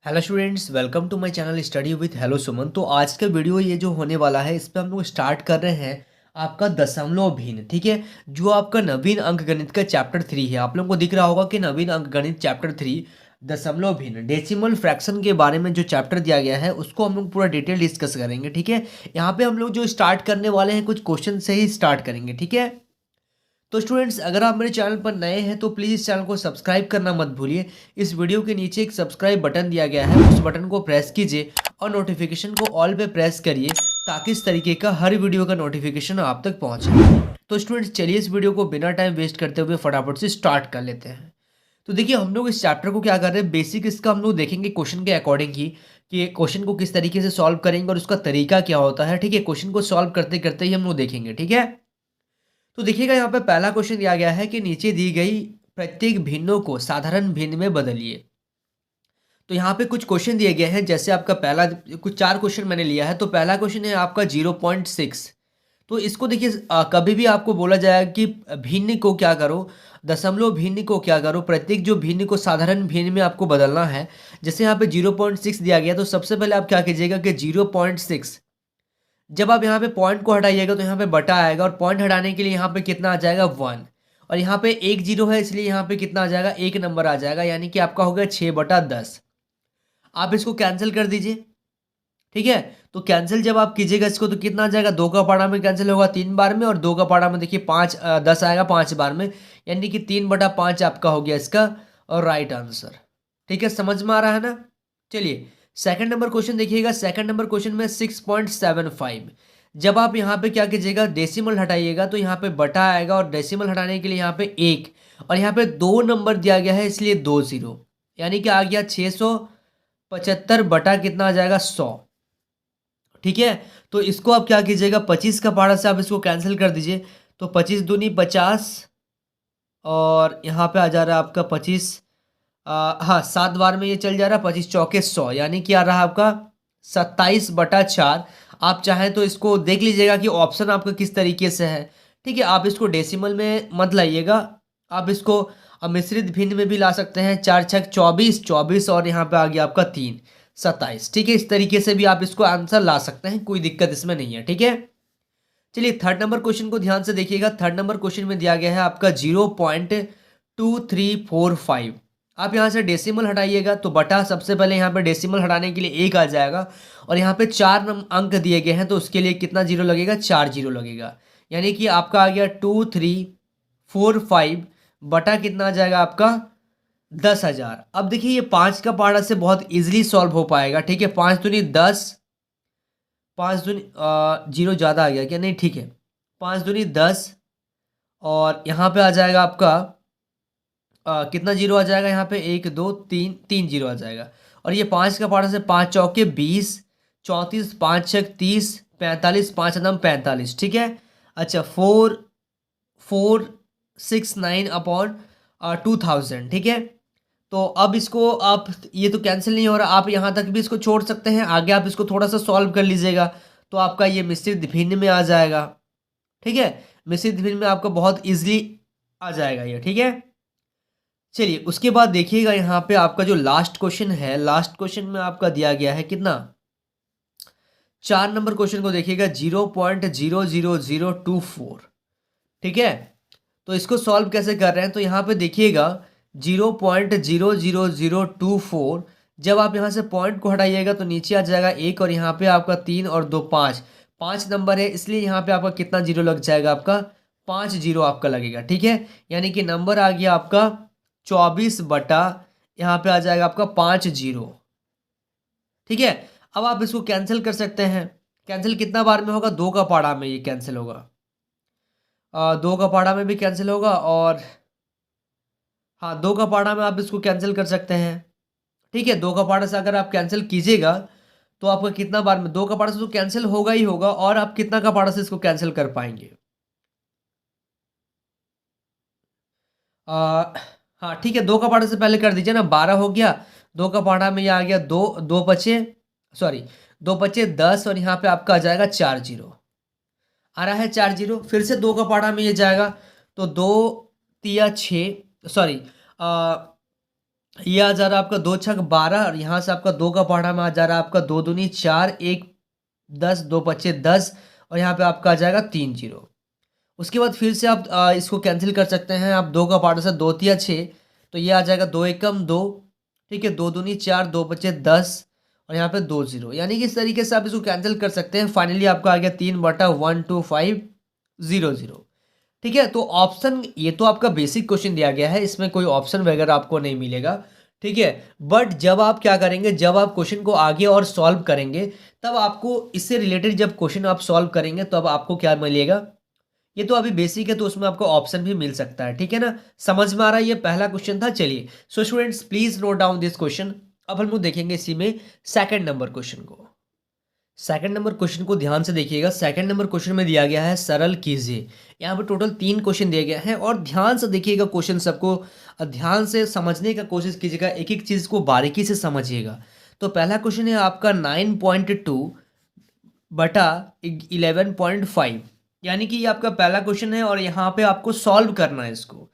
Hello students, welcome to my channel study with hello Suman. तो आज का वीडियो ये जो होने वाला है, इस पे हम लोग स्टार्ट कर रहे हैं आपका दशमलव भिन्न। ठीक है, जो आपका नवीन अंकगणित का चैप्टर 3 है। आप लोगों को दिख रहा होगा कि नवीन अंकगणित चैप्टर 3 दशमलव भिन्न डेसिमल फ्रैक्शन के बारे में जो चैप्टर दिया गया है, उसको हम लोग पूरा डिटेल डिस्कस करेंगे। ठीक है, यहाँ पे हम लोग जो स्टार्ट करने वाले हैं, कुछ क्वेश्चन से ही स्टार्ट करेंगे। ठीक है, तो स्टूडेंट्स, अगर आप मेरे चैनल पर नए हैं तो प्लीज़ इस चैनल को सब्सक्राइब करना मत भूलिए। इस वीडियो के नीचे एक सब्सक्राइब बटन दिया गया है, उस बटन को प्रेस कीजिए और नोटिफिकेशन को ऑल पे प्रेस करिए, ताकि इस तरीके का हर वीडियो का नोटिफिकेशन आप तक पहुंचे। तो स्टूडेंट्स, चलिए इस वीडियो को बिना टाइम वेस्ट करते हुए फटाफट से स्टार्ट कर लेते हैं। तो देखिए, हम लोग इस चैप्टर को क्या कर रहे हैं, बेसिक इसका हम लोग देखेंगे क्वेश्चन के अकॉर्डिंग ही, कि क्वेश्चन को किस तरीके से सॉल्व करेंगे और उसका तरीका क्या होता है। ठीक है, क्वेश्चन को सॉल्व करते करते ही हम लोग देखेंगे। ठीक है, तो देखिएगा, यहाँ पे पहला क्वेश्चन दिया गया है कि नीचे दी गई प्रत्येक भिन्नों को साधारण भिन्न में बदलिए। तो यहाँ पे कुछ क्वेश्चन दिए गए हैं, जैसे आपका पहला, कुछ 4 क्वेश्चन मैंने लिया है। तो पहला क्वेश्चन है आपका 0.6। तो इसको देखिए, कभी भी आपको बोला जाएगा कि भिन्न को क्या करो, दशमलव भिन्न को क्या करो, प्रत्येक जो भिन्न को साधारण भिन्न में आपको बदलना है। जैसे यहाँ पे 0.6 दिया गया, तो सबसे पहले आप क्या कीजिएगा कि 0.6, जब आप यहाँ पे पॉइंट को हटाइएगा तो यहाँ पे बटा आएगा, और पॉइंट हटाने के लिए यहाँ पे कितना आ जाएगा 1, और यहाँ पे एक जीरो है, इसलिए यहाँ पे कितना आ जाएगा, एक नंबर आ जाएगा, यानी कि आपका हो गया 6/10। आप इसको कैंसिल कर दीजिए। ठीक है, तो कैंसिल जब आप कीजिएगा इसको, तो कितना आ जाएगा, 2 का पाड़ा में कैंसिल होगा 3 बार में, और 2 का पाड़ा में देखिए 10 आएगा 5 बार में, यानी कि 3/5 आपका हो गया इसका और राइट आंसर। ठीक है, समझ में आ रहा है ना। चलिए, सेकंड नंबर क्वेश्चन देखिएगा। सेकंड नंबर क्वेश्चन में 6.75, जब आप यहाँ पे क्या कीजिएगा, डेसिमल हटाइएगा तो यहाँ पे बटा आएगा, और डेसिमल हटाने के लिए यहाँ पे 1, और यहाँ पे 2 नंबर दिया गया है, इसलिए 2 जीरो, यानी कि आ गया 675 बटा कितना आ जाएगा, 100। ठीक है, तो इसको आप क्या कीजिएगा, 25 का पारा से आप इसको कैंसिल कर दीजिए। तो 25 दूनी 50, और यहाँ पे आ जा रहा है आपका 25, हाँ 7 बार में ये चल जा रहा है, 25 चौके 100, यानी कि आ रहा है आपका 27/4। आप चाहें तो इसको देख लीजिएगा कि ऑप्शन आपका किस तरीके से है। ठीक है, आप इसको डेसिमल में मत लाइएगा, आप इसको मिश्रित भिन्न में भी ला सकते हैं। 4×6 = 24, 24, और यहाँ पे आ गया आपका 3, 27। ठीक है, इस तरीके से भी आप इसको आंसर ला सकते हैं, कोई दिक्कत इसमें नहीं है। ठीक है, चलिए थर्ड नंबर क्वेश्चन को ध्यान से देखिएगा। थर्ड नंबर क्वेश्चन में दिया गया है आपका 0.2345। आप यहाँ से डेसिमल हटाइएगा, तो बटा, सबसे पहले यहाँ पे डेसिमल हटाने के लिए 1 आ जाएगा, और यहाँ पे 4 अंक दिए गए हैं, तो उसके लिए कितना जीरो लगेगा, 4 जीरो लगेगा, यानी कि आपका आ गया 2345 बटा कितना आ जाएगा आपका 10,000। अब देखिए, ये 5 का पारा से बहुत इजीली सॉल्व हो पाएगा। ठीक है, 5 दूनी 10, 5 दूनी जीरो ज़्यादा आ गया क्या, नहीं ठीक है, 5 दूनी 10, और यहाँ पे आ जाएगा आपका कितना जीरो आ जाएगा, यहाँ पे 1 2 3, 3 जीरो आ जाएगा, और ये 5 का पारा से 5 चौके 20, 34, 5 छक 30, 45, 5 अदम 45। ठीक है, अच्छा, 4469/2000। ठीक है, तो अब इसको आप, ये तो कैंसिल नहीं हो रहा, आप यहाँ तक भी इसको छोड़ सकते हैं, आगे आप इसको थोड़ा सा सॉल्व कर लीजिएगा, तो आपका ये मिश्रित भिन्न में आ जाएगा। ठीक है, मिश्रित भिन्न में आपका बहुत इजीली आ जाएगा ये। ठीक है, चलिए उसके बाद देखिएगा, यहाँ पे आपका जो लास्ट क्वेश्चन है, लास्ट क्वेश्चन में आपका दिया गया है कितना, 4 नंबर क्वेश्चन को देखिएगा, 0.00024। ठीक है, तो इसको सॉल्व कैसे कर रहे हैं, तो यहाँ पे देखिएगा 0.00024, जब आप यहाँ से पॉइंट को हटाइएगा तो नीचे आ जाएगा 1, और यहाँ पे आपका 3 और 2 5, 5 नंबर है, इसलिए यहाँ पे आपका कितना जीरो लग जाएगा, आपका 5 जीरो आपका लगेगा। ठीक है, यानी कि नंबर आ गया आपका 24 बटा, यहाँ पे आ जाएगा आपका 5 जीरो। ठीक है, अब आप इसको कैंसिल कर सकते हैं। कैंसिल कितना बार में होगा, 2 का पाड़ा में ये कैंसिल होगा, 2 का पाड़ा में भी कैंसिल होगा, और हाँ 2 का पाड़ा में आप इसको कैंसिल कर सकते हैं। ठीक है, 2 का पाड़ा से अगर आप कैंसिल कीजिएगा तो आपका कितना बार में, 2 का पाड़ा से तो कैंसिल होगा ही होगा, और आप कितना का पाड़ा से इसको कैंसिल कर पाएंगे। आ, हाँ ठीक है, 2 का पाड़ा से पहले कर दीजिए ना, 12 हो गया, 2 का पाड़ा में ये आ गया 2, 2 बचे, सॉरी 2 बचे 10, और यहाँ पे आपका आ जाएगा 4 जीरो, आ रहा है 4 जीरो। फिर से 2 का पाड़ा में ये जाएगा, तो 2 तिया 6, सॉरी ये आ जा रहा है आपका 2 छक 12 और यहाँ से आपका 2 का पहाड़ा में आ जा रहा है आपका 2 दूनी 4, 1 10, 2 पच्चे 10 और यहाँ पे आपका आ जाएगा 3 0। उसके बाद फिर से आप इसको कैंसिल कर सकते हैं। आप 2 का पहाड़ा से 2 तिया 6, तो ये आ जाएगा 2 एकम 2। ठीक है, 2 दूनी 4, 2 पच्चे 10 और यहाँ पे 2 0, यानी कि इस तरीके से आप इसको कैंसिल कर सकते हैं। फाइनली आपका आ गया 3/125 0 0। ठीक है, तो ऑप्शन ये तो आपका बेसिक क्वेश्चन दिया गया है, इसमें कोई ऑप्शन वगैरह आपको नहीं मिलेगा। ठीक है, बट जब आप क्या करेंगे, जब आप क्वेश्चन को आगे और सॉल्व करेंगे, तब आपको इससे रिलेटेड जब क्वेश्चन आप सॉल्व करेंगे तब आपको क्या मिलेगा। ये तो अभी बेसिक है, तो उसमें आपको ऑप्शन भी मिल सकता है। ठीक है ना, समझ में आ रहा है? ये पहला क्वेश्चन था। चलिए, so students please note down this question. अब हम लोग देखेंगे इसी में सेकंड नंबर क्वेश्चन को। सेकंड नंबर क्वेश्चन को ध्यान से देखिएगा। सेकंड नंबर क्वेश्चन में दिया गया है सरल कीजिए। यहाँ पर टोटल 3 क्वेश्चन दिए गए हैं और ध्यान से देखिएगा क्वेश्चन सबको, ध्यान से समझने का कोशिश कीजिएगा, एक एक चीज को बारीकी से समझिएगा। तो पहला क्वेश्चन है आपका 9.2/11.5, यानी कि ये आपका पहला क्वेश्चन है और यहाँ पे आपको सॉल्व करना है इसको।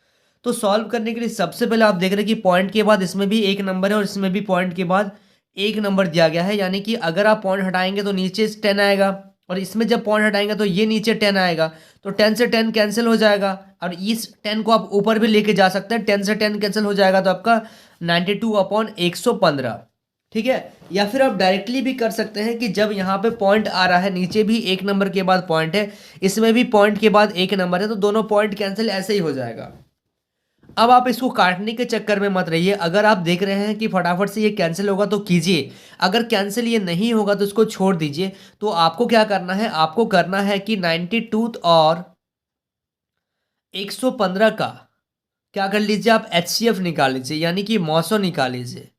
तो सॉल्व करने के लिए सबसे पहले आप देख रहे हैं कि पॉइंट के बाद इसमें भी 1 नंबर है और इसमें भी पॉइंट के बाद 1 नंबर दिया गया है, यानी कि अगर आप पॉइंट हटाएंगे तो नीचे 10 आएगा और इसमें जब पॉइंट हटाएंगे तो ये नीचे 10 आएगा। तो 10 से 10 कैंसिल हो जाएगा और इस 10 को आप ऊपर भी लेके जा सकते हैं। 10 से 10 कैंसिल हो जाएगा तो आपका 92/115। ठीक है, या फिर आप डायरेक्टली भी कर सकते हैं कि जब यहाँ पे पॉइंट आ रहा है, नीचे भी 1 नंबर के बाद पॉइंट है, इसमें भी पॉइंट के बाद 1 नंबर है, तो दोनों पॉइंट कैंसिल ऐसे ही हो जाएगा। अब आप इसको काटने के चक्कर में मत रहिए। अगर आप देख रहे हैं कि फटाफट से ये कैंसिल होगा तो कीजिए, अगर कैंसिल ये नहीं होगा तो इसको छोड़ दीजिए। तो आपको क्या करना है, आपको करना है कि 92 और 115 का क्या कर लीजिए, आप HCF निकाल लीजिए, यानी कि मौसो निकाल लीजिए।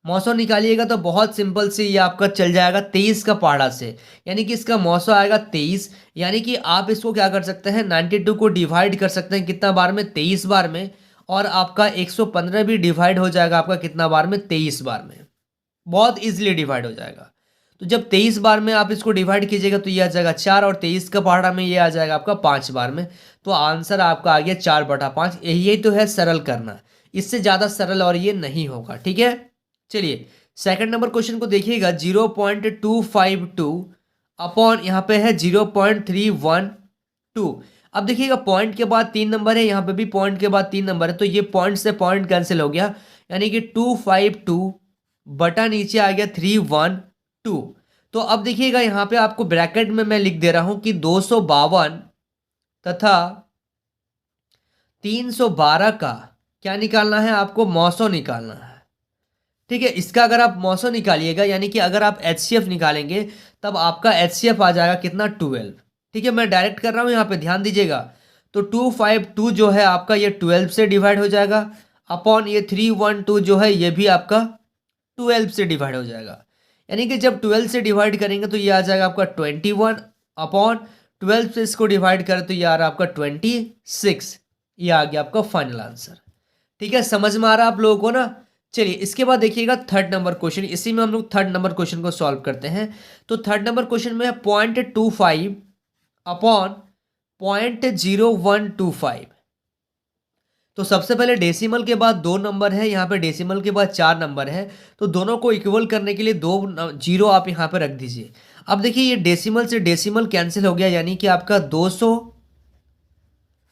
मौसो निकालिएगा तो बहुत सिंपल से ये आपका चल जाएगा 23 का पहाड़ा से, यानी कि इसका मौसो आएगा 23। यानी कि आप इसको क्या कर सकते हैं, 92 को डिवाइड कर सकते हैं कितना बार में, 23 बार में, और आपका 115 भी डिवाइड हो जाएगा आपका कितना बार में, 23 बार में। बहुत इजीली डिवाइड हो जाएगा। तो जब 23 बार में आप इसको डिवाइड कीजिएगा तो ये आ जाएगा 4 और 23 का पहाड़ा में ये आ जाएगा आपका 5 बार में। तो आंसर आपका आ गया 4/5। यही तो है सरल करना, इससे ज़्यादा सरल और ये नहीं होगा। ठीक है, चलिए सेकंड नंबर क्वेश्चन को देखिएगा। 0.252 अपॉन यहाँ पे है 0.312। अब देखिएगा पॉइंट के बाद 3 नंबर है, यहाँ पे भी पॉइंट के बाद 3 नंबर है, तो ये पॉइंट से पॉइंट कैंसिल हो गया, यानी कि 252 बटा नीचे आ गया 312। तो अब देखिएगा यहाँ पे आपको ब्रैकेट में मैं लिख दे रहा हूं कि 252 तथा 312 का क्या निकालना है, आपको मौसो निकालना है। ठीक है, इसका अगर आप मौसो निकालिएगा, यानी कि अगर आप HCF निकालेंगे तब आपका HCF आ जाएगा कितना, 12। ठीक है, मैं डायरेक्ट कर रहा हूं, यहाँ पे ध्यान दीजिएगा। तो 252 जो है आपका ये 12 से डिवाइड हो जाएगा, अपॉन ये 312 जो है ये भी आपका 12 से डिवाइड हो जाएगा। यानी कि जब 12 से डिवाइड करेंगे तो ये आ जाएगा आपका 21, अपॉन 12 से इसको डिवाइड करें तो ये आ रहा है आपका 26। ये आ गया आपका फाइनल आंसर। ठीक है, समझ में आ रहा है आप लोगों को ना। चलिए इसके बाद देखिएगा थर्ड नंबर क्वेश्चन। इसी में हम लोग थर्ड नंबर क्वेश्चन को सॉल्व करते हैं। तो थर्ड नंबर क्वेश्चन में है 0.25 अपॉन 0.0125। तो सबसे पहले डेसिमल के बाद 2 नंबर है, यहाँ पे डेसिमल के बाद 4 नंबर है, तो दोनों को इक्वल करने के लिए 2 0 आप यहाँ पे रख दीजिए। अब देखिए ये डेसिमल से डेसिमल कैंसिल हो गया, यानी कि आपका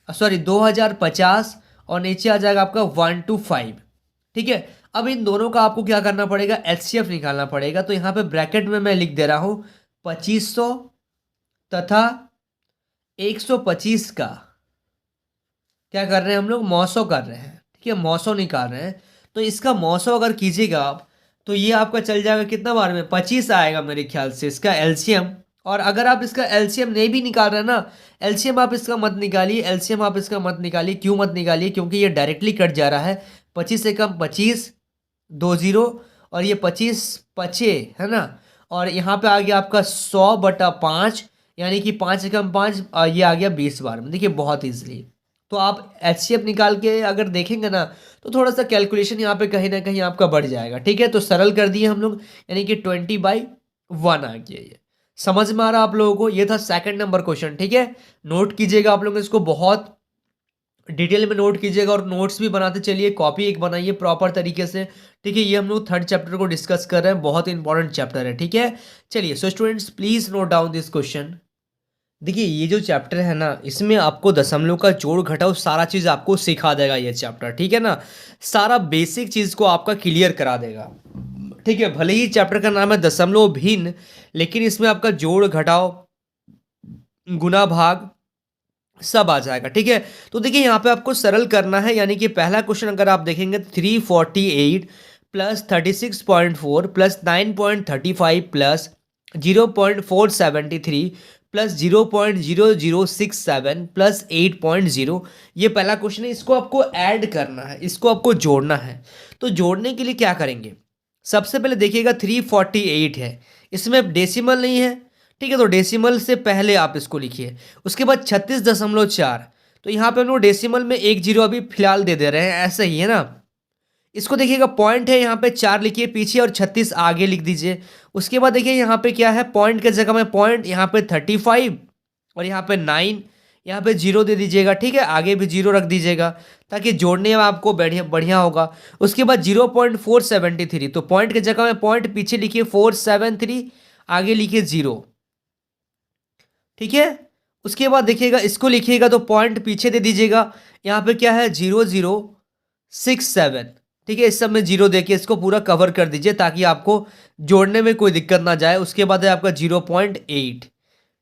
2050 और नीचे आ जाएगा आपका 125। ठीक है, अब इन दोनों का आपको क्या करना पड़ेगा, HCF निकालना पड़ेगा। तो यहाँ पे ब्रैकेट में मैं लिख दे रहा हूँ 2500 तथा 125 का क्या कर रहे हैं हम लोग, मौसो कर रहे हैं। ठीक है, मौसो निकाल रहे हैं। तो इसका मौसो अगर कीजिएगा आप तो ये आपका चल जाएगा कितना बार में, 25 आएगा मेरे ख्याल से इसका LCM। और अगर आप इसका LCM नहीं भी निकाल रहे हैं ना, LCM आप इसका मत निकालिए, LCM आप इसका मत निकालिए। क्यों मत निकालिए, क्योंकि ये डायरेक्टली कट जा रहा है। 25 से कम 25, 2 0 और ये 25 पचे है ना, और यहाँ पे आ गया आपका 100/5, यानी कि 5 से कम 5, ये आ गया 20 बार में। देखिए बहुत ईजिली। तो आप HCF निकाल के अगर देखेंगे ना तो थोड़ा सा कैलकुलेशन यहाँ पे कहीं ना कहीं आपका बढ़ जाएगा। ठीक है, तो सरल कर दिए हम लोग, यानी कि 20/1 आ गया। ये समझ में आ रहा आप लोगों को। ये था सेकंड नंबर क्वेश्चन। ठीक है, नोट कीजिएगा आप लोग इसको, बहुत डिटेल में नोट कीजिएगा और नोट्स भी बनाते चलिए, कॉपी एक बनाइए प्रॉपर तरीके से। ठीक है, ये हम लोग थर्ड चैप्टर को डिस्कस कर रहे हैं, बहुत इंपॉर्टेंट चैप्टर है। ठीक है, चलिए so students please note down this question. देखिए ये जो चैप्टर है ना, इसमें आपको दशमलव का जोड़ घटाव सारा चीज़ आपको सिखा देगा ये चैप्टर। ठीक है ना, सारा बेसिक चीज़ को आपका क्लियर करा देगा। ठीक है, भले ही चैप्टर का नाम है दशमलव भिन्न, लेकिन इसमें आपका जोड़ घटाव गुना भाग सब आ जाएगा। ठीक है, तो देखिए यहाँ पे आपको सरल करना है, यानी कि पहला क्वेश्चन अगर आप देखेंगे 348 plus 36.4 plus 9.35 plus 0.473 plus 0.0067 plus 8.0, ये पहला क्वेश्चन है। इसको आपको ऐड करना है, इसको आपको जोड़ना है। तो जोड़ने के लिए क्या करेंगे, सबसे पहले देखिएगा 348 है, इसमें डेसिमल नहीं है। ठीक है, तो डेसिमल से पहले आप इसको लिखिए। उसके बाद 36.4, तो यहाँ पे हम लोग डेसिमल में एक जीरो अभी फिलहाल दे रहे हैं, ऐसा ही है ना। इसको देखिएगा पॉइंट है, यहाँ पे 4 लिखिए पीछे और 36 आगे लिख दीजिए। उसके बाद देखिए यहाँ पे क्या है, पॉइंट के जगह में पॉइंट, यहाँ पे 35 और यहाँ पे 9, यहाँ पे जीरो दे दीजिएगा। ठीक है, आगे भी जीरो रख दीजिएगा ताकि जोड़ने में आपको बढ़िया बढ़िया होगा। उसके बाद 0.473, तो पॉइंट के जगह में पॉइंट, पीछे लिखिए 473, आगे लिखिए जीरो। ठीक है, उसके बाद देखिएगा इसको लिखिएगा तो पॉइंट पीछे दे दीजिएगा, यहाँ पे क्या है 0067। ठीक है, इस सब में जीरो देके इसको पूरा कवर कर दीजिए ताकि आपको जोड़ने में कोई दिक्कत ना जाए। उसके बाद है आपका 0.8।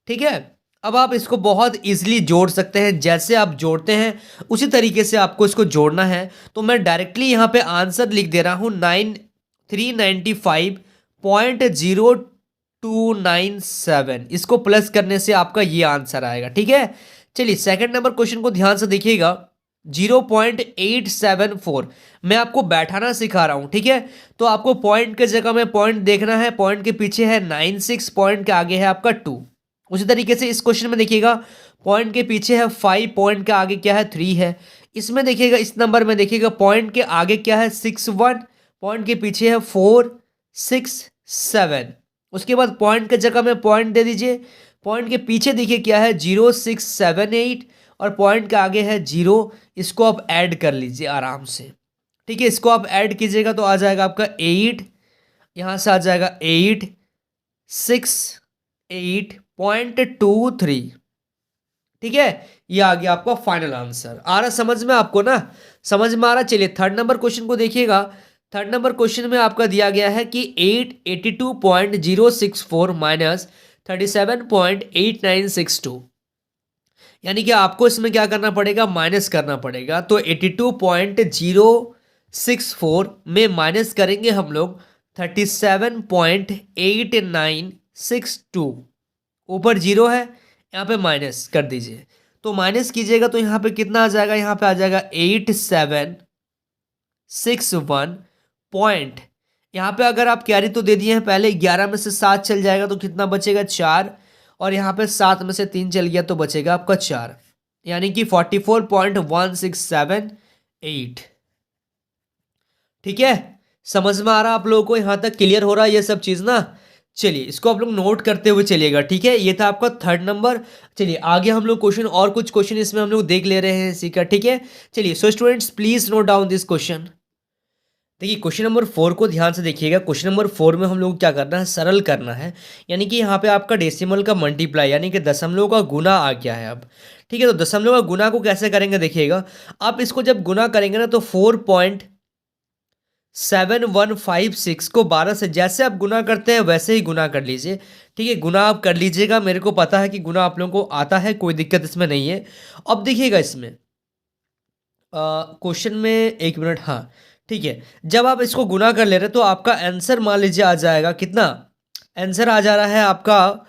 ठीक है, अब आप इसको बहुत इजीली जोड़ सकते हैं, जैसे आप जोड़ते हैं उसी तरीके से आपको इसको जोड़ना है। तो मैं डायरेक्टली यहाँ पे आंसर लिख दे रहा हूँ 395.0297, इसको प्लस करने से आपका ये आंसर आएगा। ठीक है, चलिए सेकंड नंबर क्वेश्चन को ध्यान से देखिएगा। 0.874, मैं आपको बैठाना सिखा रहा हूं। ठीक है, तो आपको पॉइंट के जगह में पॉइंट देखना है, पॉइंट के पीछे है 96, पॉइंट के आगे है आपका 2। उसी तरीके से इस क्वेश्चन में देखिएगा पॉइंट के पीछे है 5, पॉइंट के आगे क्या है 3 है। इसमें देखिएगा इस नंबर में देखिएगा पॉइंट के आगे क्या है 61, पॉइंट के पीछे है 4 6 7। उसके बाद पॉइंट के जगह में पॉइंट दे दीजिए, पॉइंट के पीछे देखिए क्या है 0678 और पॉइंट के आगे है 0। इसको आप ऐड कर लीजिए आराम से। ठीक है, इसको आप ऐड कीजिएगा तो आ जाएगा आपका 8, यहाँ से आ जाएगा 868.23। ठीक है, ये आ गया आपका फाइनल आंसर। आ रहा समझ में आपको ना, समझ में आ रहा। चलिए थर्ड नंबर क्वेश्चन को देखिएगा। थर्ड नंबर क्वेश्चन में आपका दिया गया है कि 882.064 माइनस 37.8962, यानी कि आपको इसमें क्या करना पड़ेगा, माइनस करना पड़ेगा। तो 82.064 में माइनस करेंगे हम लोग 37.8962, ऊपर जीरो है, यहाँ पे माइनस कर दीजिए। तो माइनस कीजिएगा तो यहाँ पे कितना आ जाएगा, यहाँ पे आ जाएगा 8761 पॉइंट। यहाँ पे अगर आप कैरी तो दे दिए हैं पहले, 11 में से 7 चल जाएगा तो कितना बचेगा 4, और यहाँ पे 7 में से 3 चल गया तो बचेगा आपका 4, यानी कि 44.1678। ठीक है, समझ में आ रहा आप लोगों को, यहाँ तक क्लियर हो रहा है ये सब चीज़ ना। चलिए इसको आप लोग नोट करते हुए चलिएगा। ठीक है, ये था आपका थर्ड नंबर। चलिए आगे हम लोग क्वेश्चन, और कुछ क्वेश्चन इसमें हम लोग देख ले रहे हैं इसी का। ठीक है, चलिए so students please note down this question. देखिए क्वेश्चन नंबर 4 को ध्यान से देखिएगा। क्वेश्चन नंबर 4 में हम लोग क्या करना है, सरल करना है, यानी कि यहाँ पे आपका डेसिमल का मल्टीप्लाई यानी कि दशमलव का गुना आ गया है अब। ठीक है, तो दशमलव का गुना को कैसे करेंगे देखिएगा। आप इसको जब गुना करेंगे ना तो 4.7156 को 12 से जैसे आप गुना करते हैं वैसे ही गुना कर लीजिए। ठीक है, गुना आप कर लीजिएगा, मेरे को पता है कि गुना आप लोगों को आता है, कोई दिक्कत इसमें नहीं है। अब देखिएगा इसमें क्वेश्चन में, एक मिनट, हाँ ठीक है, जब आप इसको गुना कर ले रहे तो आपका आंसर मान लीजिए आ जाएगा कितना, आंसर आ जा रहा है आपका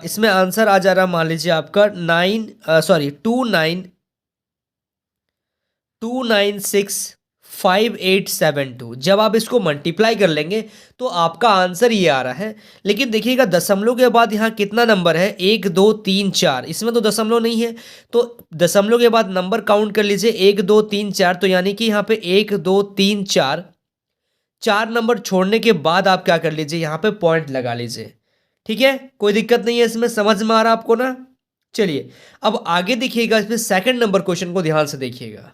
इसमें आंसर आ जा रहा है मान लीजिए आपका 2965872। जब आप इसको मल्टीप्लाई कर लेंगे तो आपका आंसर ये आ रहा है। लेकिन देखिएगा दशमलव के बाद यहाँ कितना नंबर है, 1 2 3 4, इसमें तो दशमलव नहीं है, तो दशमलव के बाद नंबर काउंट कर लीजिए 1 2 3 4, तो यानी कि यहाँ पे 1 2 3 4, 4 नंबर छोड़ने के बाद आप क्या कर लीजिए, यहाँ पे पॉइंट लगा लीजिए। ठीक है, कोई दिक्कत नहीं है इसमें, समझ में आ रहा आपको ना। चलिए अब आगे देखिएगा, इसमें सेकंड नंबर क्वेश्चन को ध्यान से देखिएगा।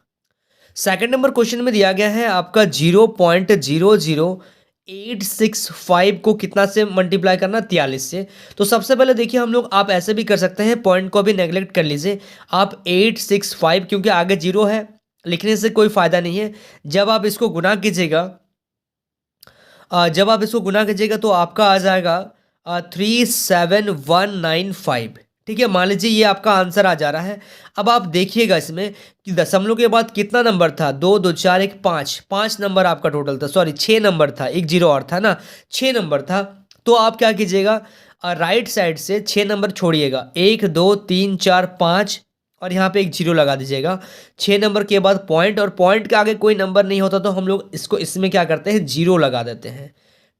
सेकंड नंबर क्वेश्चन में दिया गया है आपका 0.00865 को कितना से मल्टीप्लाई करना, 43 से। तो सबसे पहले देखिए हम लोग, आप ऐसे भी कर सकते हैं, पॉइंट को भी नेगलेक्ट कर लीजिए आप। 865 क्योंकि आगे जीरो है, लिखने से कोई फायदा नहीं है। जब आप इसको गुना कीजिएगा, तो आपका आ जाएगा 37195। ठीक है, मान लीजिए ये आपका आंसर आ जा रहा है। अब आप देखिएगा इसमें कि दशमलव के बाद कितना नंबर था, 2 2 4 1 5, 5 नंबर आपका टोटल था, सॉरी 6 नंबर था, एक जीरो और था ना, 6 नंबर था। तो आप क्या कीजिएगा, राइट साइड से 6 नंबर छोड़िएगा, 1 2 3 4 5 और यहाँ पे एक जीरो लगा दीजिएगा। 6 नंबर के बाद पॉइंट, और पॉइंट के आगे कोई नंबर नहीं होता तो हम लोग इसको इसमें क्या करते हैं, जीरो लगा देते हैं।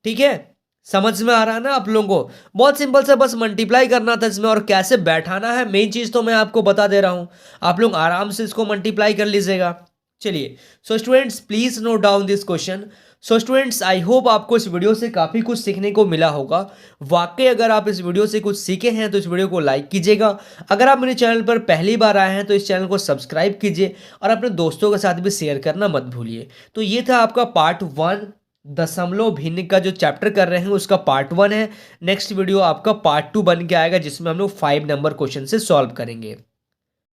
ठीक है, समझ में आ रहा है ना आप लोगों को? बहुत सिंपल से बस मल्टीप्लाई करना था इसमें, और कैसे बैठाना है मेन चीज़ तो मैं आपको बता दे रहा हूँ, आप लोग आराम से इसको मल्टीप्लाई कर लीजिएगा। चलिए, so students please note down this question. So students I hope आपको इस वीडियो से काफ़ी कुछ सीखने को मिला होगा। वाकई अगर आप इस वीडियो से कुछ सीखे हैं तो इस वीडियो को लाइक कीजिएगा। अगर आप मेरे चैनल पर पहली बार आए हैं तो इस चैनल को सब्सक्राइब कीजिए, और अपने दोस्तों के साथ भी शेयर करना मत भूलिए। तो ये था आपका पार्ट 1, दशमलव भिन्न का जो चैप्टर कर रहे हैं उसका पार्ट 1 है। नेक्स्ट वीडियो आपका पार्ट 2 बन के आएगा, जिसमें हम लोग 5 नंबर क्वेश्चन से सॉल्व करेंगे।